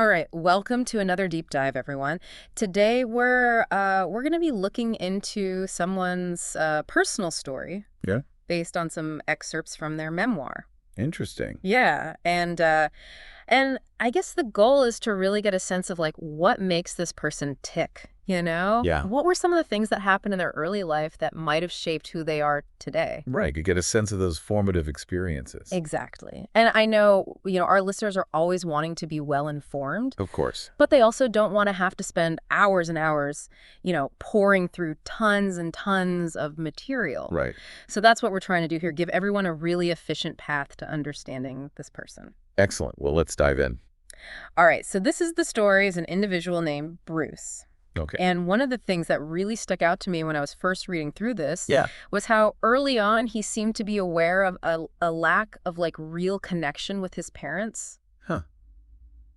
All right, welcome to another deep dive, everyone. Today we're going to be looking into someone's personal story Yeah. based on some excerpts from their memoir. Interesting. Yeah, and I guess the goal is to really get a sense of like what makes this person tick, you know? Yeah. What were some of the things that happened in their early life that might have shaped who they are today? Right. Could get a sense of those formative experiences. Exactly. And I know, our listeners are always wanting to be well informed. Of course. But they also don't want to have to spend hours and hours, pouring through tons and tons of material. Right. So that's what we're trying to do here, give everyone a really efficient path to understanding this person. Excellent. Well, let's dive in. All right, so this is the story as an individual named Bruce. Okay. And one of the things that really stuck out to me when I was first reading through this Yeah. was how early on he seemed to be aware of a lack of like real connection with his parents. Huh.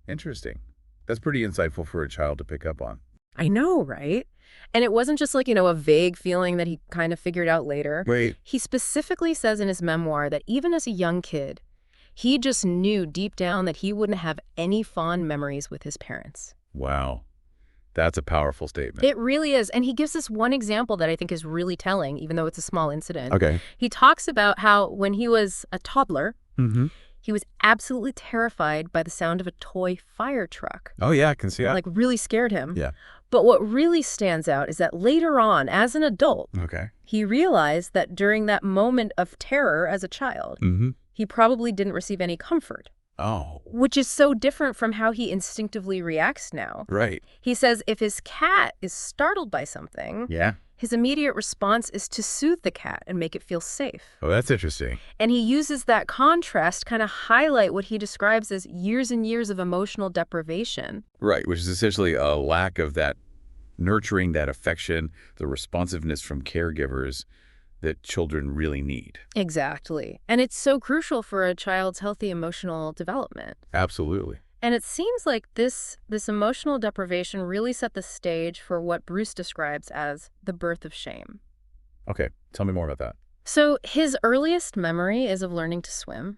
Interesting. That's pretty insightful for a child to pick up on. I know, right? And it wasn't just like, a vague feeling that he kind of figured out later. Wait. He specifically says in his memoir that even as a young kid, he just knew deep down that he wouldn't have any fond memories with his parents. Wow. That's a powerful statement. It really is. And he gives this one example that I think is really telling, even though it's a small incident. Okay. He talks about how when he was a toddler, Mm-hmm. he was absolutely terrified by the sound of a toy fire truck. Oh, yeah. I can see that. Like really scared him. Yeah. But what really stands out is that later on, as an adult, Okay. he realized that during that moment of terror as a child, Mm-hmm. he probably didn't receive any comfort, Oh, which is so different from how he instinctively reacts now. right. He says if his cat is startled by something, Yeah. his immediate response is to soothe the cat and make it feel safe. Oh, that's interesting. And he uses that contrast to kind of highlight what he describes as years and years of emotional deprivation. Right. Which is essentially a lack of that nurturing, that affection, the responsiveness from caregivers that children really need. Exactly. And it's so crucial for a child's healthy emotional development. Absolutely. And it seems like this emotional deprivation really set the stage for what Bruce describes as the birth of shame. Okay. Tell me more about that. So his earliest memory is of learning to swim.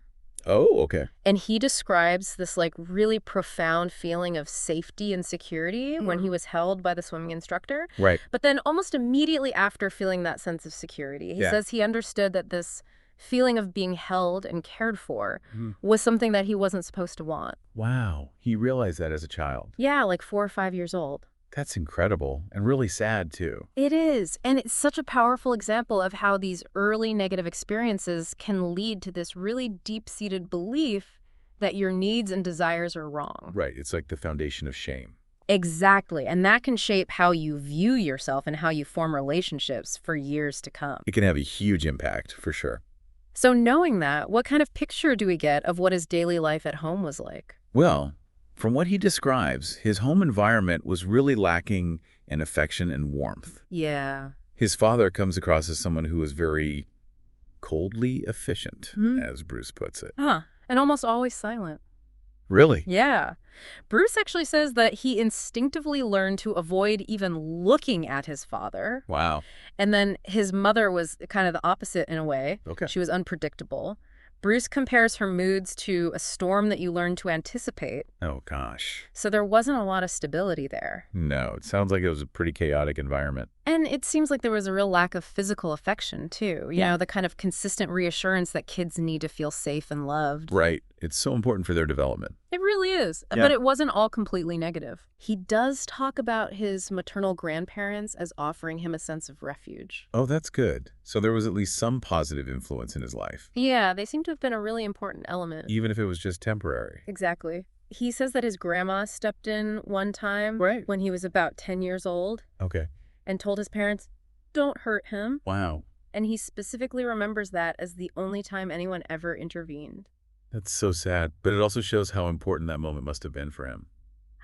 Oh, okay. And he describes this like really profound feeling of safety and security when he was held by the swimming instructor. Right. But then almost immediately after feeling that sense of security, he Yeah. says he understood that this feeling of being held and cared for Mhm. was something that he wasn't supposed to want. Wow. He realized that as a child. Yeah, like 4 or 5 years old. That's incredible and really sad, too. It is. And it's such a powerful example of how these early negative experiences can lead to this really deep-seated belief that your needs and desires are wrong. Right. It's like the foundation of shame. Exactly. And that can shape how you view yourself and how you form relationships for years to come. It can have a huge impact, for sure. So knowing that, what kind of picture do we get of what his daily life at home was like? Well, from what he describes, his home environment was really lacking in affection and warmth. Yeah. His father comes across as someone who was very coldly efficient, as Bruce puts it. Huh. And almost always silent. Really? Yeah. Bruce actually says that he instinctively learned to avoid even looking at his father. Wow. And then his mother was kind of the opposite in a way. Okay. She was unpredictable. Bruce compares her moods to a storm that you learn to anticipate. Oh, gosh. So there wasn't a lot of stability there. No, it sounds like it was a pretty chaotic environment. And it seems like there was a real lack of physical affection, too. You know, the kind of consistent reassurance that kids need to feel safe and loved. Right. It's so important for their development. It really is. Yeah. But it wasn't all completely negative. He does talk about his maternal grandparents as offering him a sense of refuge. Oh, that's good. So there was at least some positive influence in his life, Yeah, they seem to have been a really important element. even if it was just temporary. Exactly. He says that his grandma stepped in one time Right. when he was about 10 years old Okay. and told his parents, don't hurt him. Wow. And he specifically remembers that as the only time anyone ever intervened. That's so sad, but it also shows how important that moment must have been for him.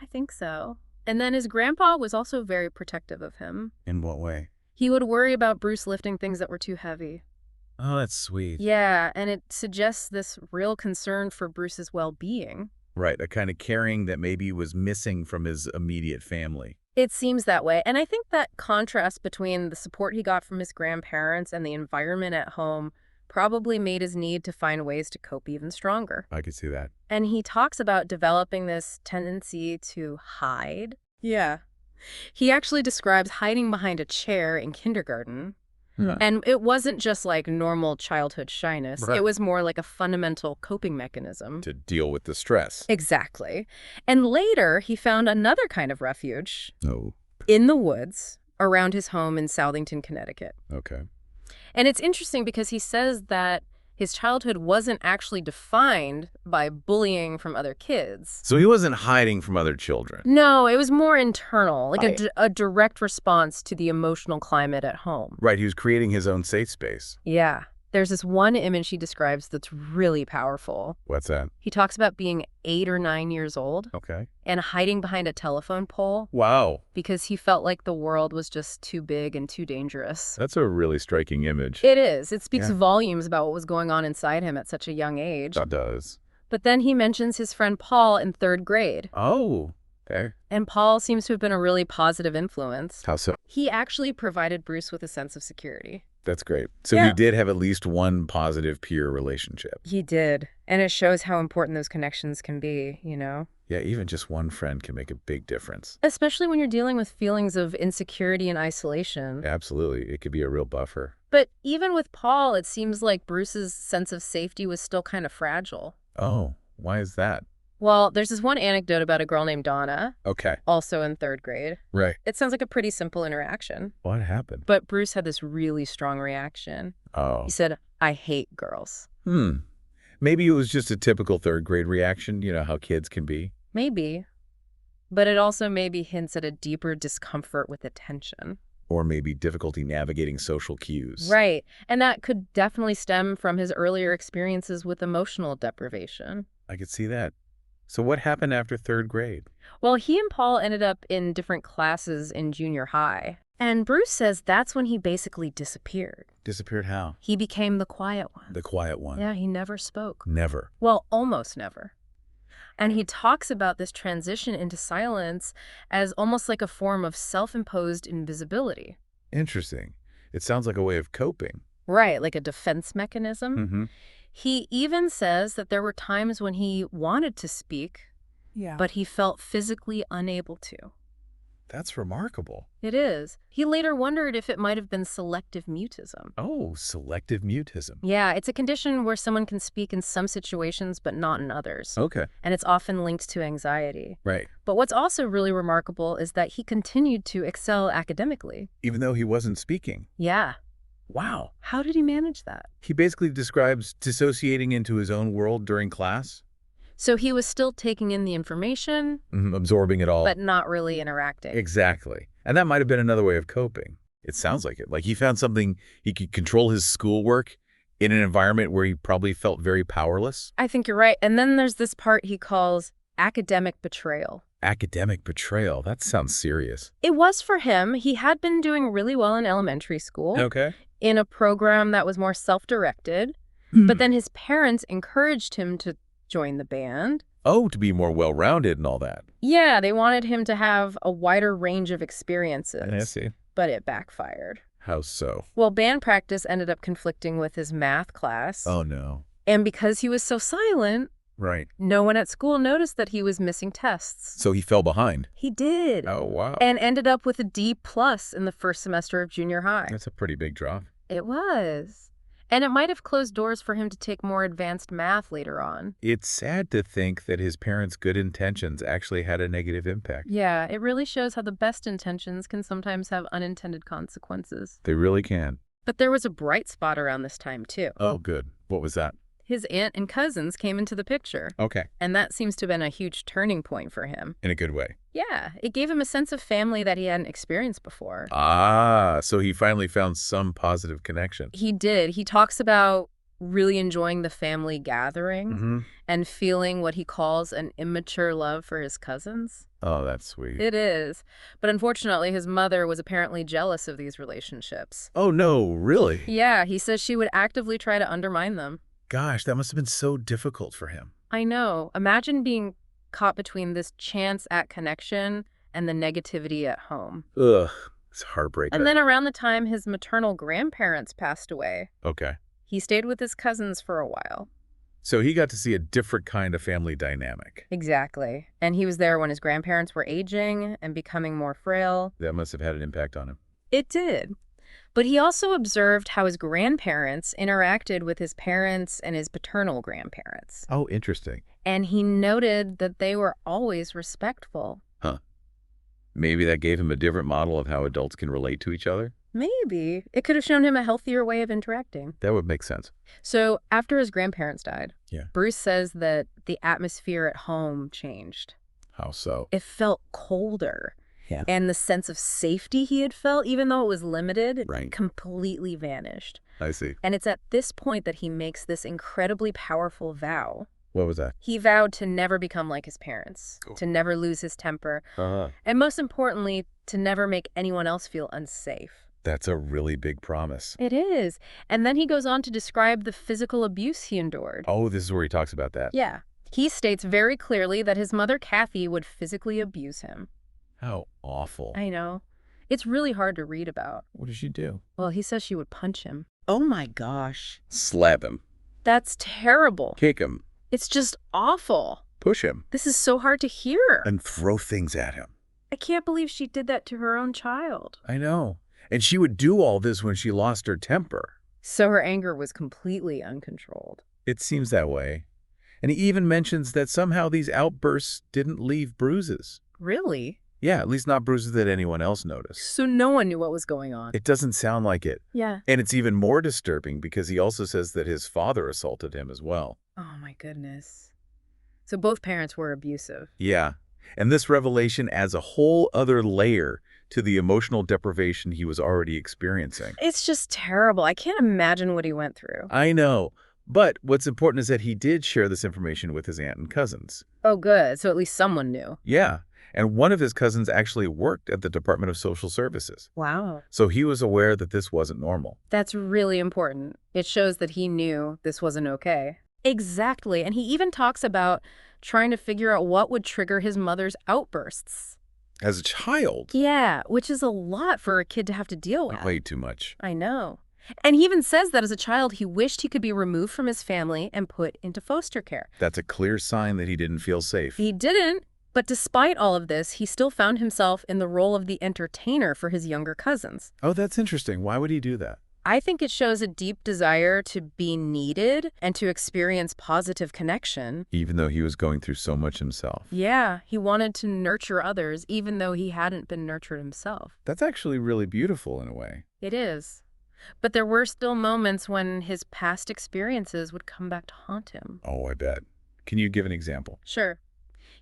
I think so. And then his grandpa was also very protective of him. In what way? He would worry about Bruce lifting things that were too heavy. Oh, that's sweet. Yeah, and it suggests this real concern for Bruce's well-being. Right, a kind of caring that maybe was missing from his immediate family. It seems that way. And I think that contrast between the support he got from his grandparents and the environment at home probably made his need to find ways to cope even stronger. I could see that. And he talks about developing this tendency to hide. Yeah. He actually describes hiding behind a chair in kindergarten. Huh. And it wasn't just like normal childhood shyness. Right. It was more like a fundamental coping mechanism. To deal with the stress. Exactly. And later, he found another kind of refuge Oh, in the woods around his home in Southington, Connecticut. okay. And it's interesting because he says that his childhood wasn't actually defined by bullying from other kids. So he wasn't hiding from other children. No, it was more internal, like Right. a direct response to the emotional climate at home. Right, he was creating his own safe space. Yeah. There's this one image he describes that's really powerful. What's that? He talks about being 8 or 9 years old Okay. and hiding behind a telephone pole Wow. because he felt like the world was just too big and too dangerous. That's a really striking image. It is. It speaks Yeah. volumes about what was going on inside him at such a young age. That does. But then he mentions his friend Paul in 3rd grade. Oh, okay. And Paul seems to have been a really positive influence. How so? He actually provided Bruce with a sense of security. That's great. So Yeah. he did have at least one positive peer relationship. He did. And it shows how important those connections can be, you know? Yeah, even just one friend can make a big difference. Especially when you're dealing with feelings of insecurity and isolation. Absolutely. It could be a real buffer. But even with Paul, it seems like Bruce's sense of safety was still kind of fragile. Oh, why is that? Well, there's this one anecdote about a girl named Donna, Okay. also in 3rd grade. Right. It sounds like a pretty simple interaction. What happened? But Bruce had this really strong reaction. Oh. He said, "I hate girls." Maybe it was just a typical 3rd grade reaction, you know how kids can be. Maybe. But it also maybe hints at a deeper discomfort with attention. Or maybe difficulty navigating social cues. Right. And that could definitely stem from his earlier experiences with emotional deprivation. I could see that. So what happened after 3rd grade? Well, he and Paul ended up in different classes in junior high. And Bruce says that's when he basically disappeared. Disappeared how? He became the quiet one. The quiet one. Yeah, he never spoke. Never. Well, almost never. And he talks about this transition into silence as almost like a form of self-imposed invisibility. Interesting. It sounds like a way of coping. Right, like a defense mechanism. Mm-hmm. He even says that there were times when he wanted to speak, but he felt physically unable to. That's remarkable. It is. He later wondered if it might have been selective mutism. Oh, selective mutism. Yeah, it's a condition where someone can speak in some situations but not in others. Okay. And it's often linked to anxiety. Right. But what's also really remarkable is that he continued to excel academically. Even though he wasn't speaking. Yeah. Wow. How did he manage that? He basically describes dissociating into his own world during class. So he was still taking in the information, Absorbing it all. but not really interacting. Exactly. And that might have been another way of coping. It sounds like it. Like he found something he could control his schoolwork in an environment where he probably felt very powerless. I think you're right. And then there's this part he calls academic betrayal. Academic betrayal. That sounds serious. It was for him. He had been doing really well in elementary school Okay. in a program that was more self-directed. But then his parents encouraged him to join the band. Oh, to be more well-rounded and all that. Yeah, they wanted him to have a wider range of experiences. I see. But it backfired. How so? Well, band practice ended up conflicting with his math class. Oh, no. And because he was so silent, Right. no one at school noticed that he was missing tests. So he fell behind. He did. Oh, wow. And ended up with a D+ in the first semester of junior high. That's a pretty big drop. It was. And it might have closed doors for him to take more advanced math later on. It's sad to think that his parents' good intentions actually had a negative impact. Yeah, it really shows how the best intentions can sometimes have unintended consequences. They really can. But there was a bright spot around this time, too. Oh, good. What was that? His aunt and cousins came into the picture. Okay. And that seems to have been a huge turning point for him. In a good way. Yeah, it gave him a sense of family that he hadn't experienced before. Ah, so he finally found some positive connection. He did. He talks about really enjoying the family gathering and feeling what he calls an immature love for his cousins. Oh, that's sweet. It is. But unfortunately, his mother was apparently jealous of these relationships. Oh, no, really? Yeah, he says she would actively try to undermine them. Gosh, that must have been so difficult for him. I know. Imagine being caught between this chance at connection and the negativity at home. Ugh, it's heartbreaking. And then around the time his maternal grandparents passed away, Okay. He stayed with his cousins for a while. So he got to see a different kind of family dynamic. Exactly. And he was there when his grandparents were aging and becoming more frail. That must have had an impact on him. It did. But he also observed how his grandparents interacted with his parents and his paternal grandparents. Oh, interesting. And he noted that they were always respectful. Huh. Maybe that gave him a different model of how adults can relate to each other? Maybe. It could have shown him a healthier way of interacting. That would make sense. So after his grandparents died, Yeah. Bruce says that the atmosphere at home changed. How so? It felt colder. Yeah. And the sense of safety he had felt, even though it was limited, Right. completely vanished. I see. And it's at this point that he makes this incredibly powerful vow. What was that? He vowed to never become like his parents, to never lose his temper, and most importantly, to never make anyone else feel unsafe. That's a really big promise. It is. And then he goes on to describe the physical abuse he endured. Oh, this is where he talks about that. Yeah. He states very clearly that his mother, Kathy, would physically abuse him. How awful. I know. It's really hard to read about. What did she do? Well, he says she would punch him. Oh my gosh. Slap him. That's terrible. Kick him. It's just awful. Push him. This is so hard to hear. And throw things at him. I can't believe she did that to her own child. I know. And she would do all this when she lost her temper. So her anger was completely uncontrolled. It seems that way. And he even mentions that somehow these outbursts didn't leave bruises. Really? Yeah, at least not bruises that anyone else noticed. So no one knew what was going on. It doesn't sound like it. Yeah. And it's even more disturbing because he also says that his father assaulted him as well. Oh my goodness. So both parents were abusive. Yeah. And this revelation adds a whole other layer to the emotional deprivation he was already experiencing. It's just terrible. I can't imagine what he went through. I know. But what's important is that he did share this information with his aunt and cousins. Oh, good. So at least someone knew. Yeah. And one of his cousins actually worked at the Department of Social Services. Wow. So he was aware that this wasn't normal. That's really important. It shows that he knew this wasn't okay. Exactly. And he even talks about trying to figure out what would trigger his mother's outbursts. As a child? Yeah, which is a lot for a kid to have to deal with. Way too much. I know. And he even says that as a child, he wished he could be removed from his family and put into foster care. That's a clear sign that he didn't feel safe. He didn't, but despite all of this, he still found himself in the role of the entertainer for his younger cousins. Oh, that's interesting. Why would he do that? I think it shows a deep desire to be needed and to experience positive connection. Even though he was going through so much himself. Yeah, he wanted to nurture others even though he hadn't been nurtured himself. That's actually really beautiful in a way. It is. But there were still moments when his past experiences would come back to haunt him. Oh, I bet. Can you give an example? Sure.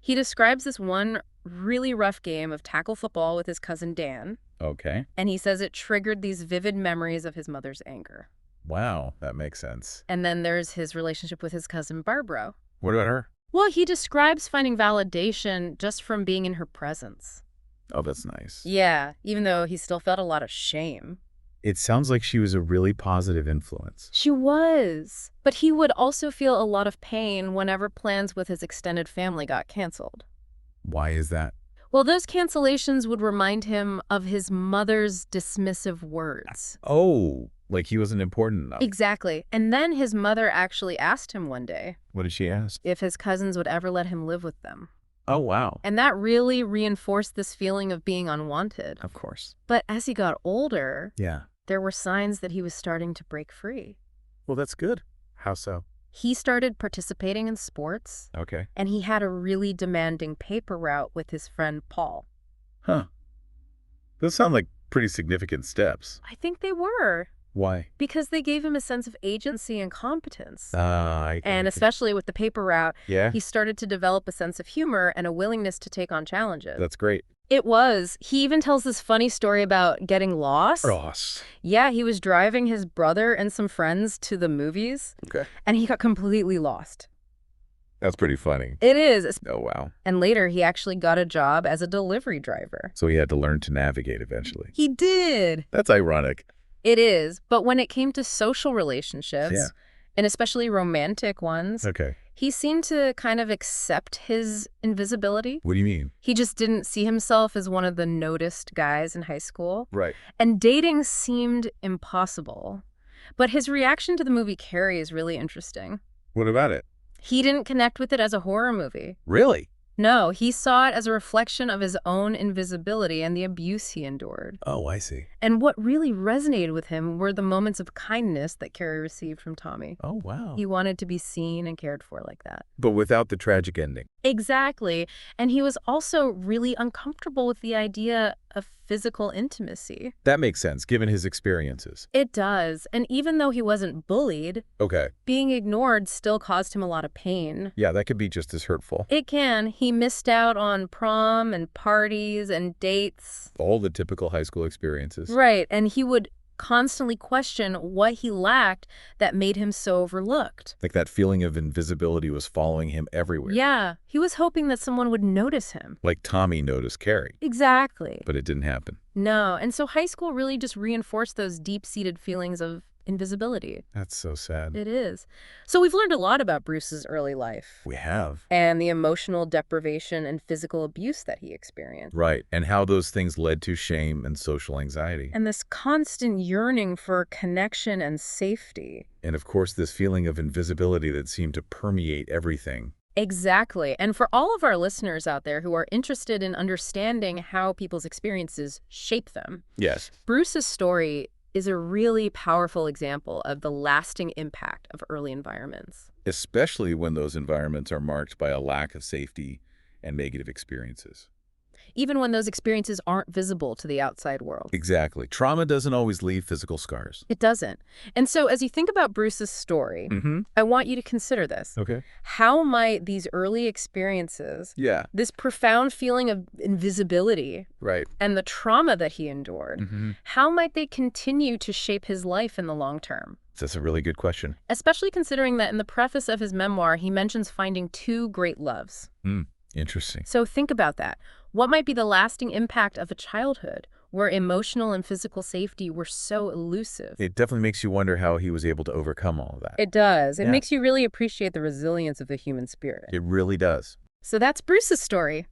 He describes this one really rough game of tackle football with his cousin Dan. Okay. And he says it triggered these vivid memories of his mother's anger. Wow, that makes sense. And then there's his relationship with his cousin Barbara. What about her? Well, he describes finding validation just from being in her presence. Oh, that's nice. Yeah, even though he still felt a lot of shame. It sounds like she was a really positive influence. She was. But he would also feel a lot of pain whenever plans with his extended family got canceled. Why is that? Well, those cancellations would remind him of his mother's dismissive words. Oh, like he wasn't important enough. Exactly. And then his mother actually asked him one day What did she ask? if his cousins would ever let him live with them. Oh, wow. And that really reinforced this feeling of being unwanted. Of course. But as he got older, Yeah. there were signs that he was starting to break free. Well, that's good. How so? He started participating in sports, Okay. and he had a really demanding paper route with his friend Paul. Huh. Those sound like pretty significant steps. I think they were, Why? because they gave him a sense of agency and competence. And Especially with the paper route, Yeah? he started to develop a sense of humor and a willingness to take on challenges. That's great. It was. He even tells this funny story about getting lost. Ross. Yeah, he was driving his brother and some friends to the movies, Okay. and he got completely lost. That's pretty funny. It is. Oh, wow. And later, he actually got a job as a delivery driver. So he had to learn to navigate eventually. He did. That's ironic. It is. But when it came to social relationships, Yeah. and especially romantic ones, Okay. he seemed to kind of accept his invisibility. What do you mean? He just didn't see himself as one of the noticed guys in high school. Right. And dating seemed impossible. But his reaction to the movie Carrie is really interesting. What about it? He didn't connect with it as a horror movie. Really? No, he saw it as a reflection of his own invisibility and the abuse he endured. Oh, I see. And what really resonated with him were the moments of kindness that Carrie received from Tommy. Oh, wow. He wanted to be seen and cared for like that. But without the tragic ending. Exactly. And he was also really uncomfortable with the idea of physical intimacy. That makes sense, given his experiences. It does. And even though he wasn't bullied, Okay. being ignored still caused him a lot of pain. Yeah, that could be just as hurtful. It can. He missed out on prom and parties and dates. All the typical high school experiences. Right. And he would constantly question what he lacked that made him so overlooked. Like that feeling of invisibility was following him everywhere. Yeah. He was hoping that someone would notice him. Like Tommy noticed Carrie. Exactly. But it didn't happen. No. And so high school really just reinforced those deep-seated feelings of invisibility. That's so sad. It is. So we've learned a lot about Bruce's early life. We have. And the emotional deprivation and physical abuse that he experienced. Right. And how those things led to shame and social anxiety. And this constant yearning for connection and safety. And of course, this feeling of invisibility that seemed to permeate everything. Exactly. And for all of our listeners out there who are interested in understanding how people's experiences shape them, Yes. Bruce's story is a really powerful example of the lasting impact of early environments. Especially when those environments are marked by a lack of safety and negative experiences. Even when those experiences aren't visible to the outside world. Exactly. Trauma doesn't always leave physical scars. It doesn't. And so as you think about Bruce's story, I want you to consider this. Okay. How might these early experiences, Yeah. this profound feeling of invisibility, Right. and the trauma that he endured, how might they continue to shape his life in the long term? That's a really good question. Especially considering that in the preface of his memoir, he mentions finding two great loves. Interesting. So think about that. What might be the lasting impact of a childhood where emotional and physical safety were so elusive? It definitely makes you wonder how he was able to overcome all of that. It does. It Yeah. makes you really appreciate the resilience of the human spirit. It really does. So that's Bruce's story.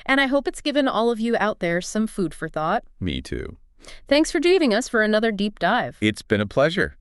And I hope it's given all of you out there some food for thought. Me too. Thanks for joining us for another deep dive. It's been a pleasure.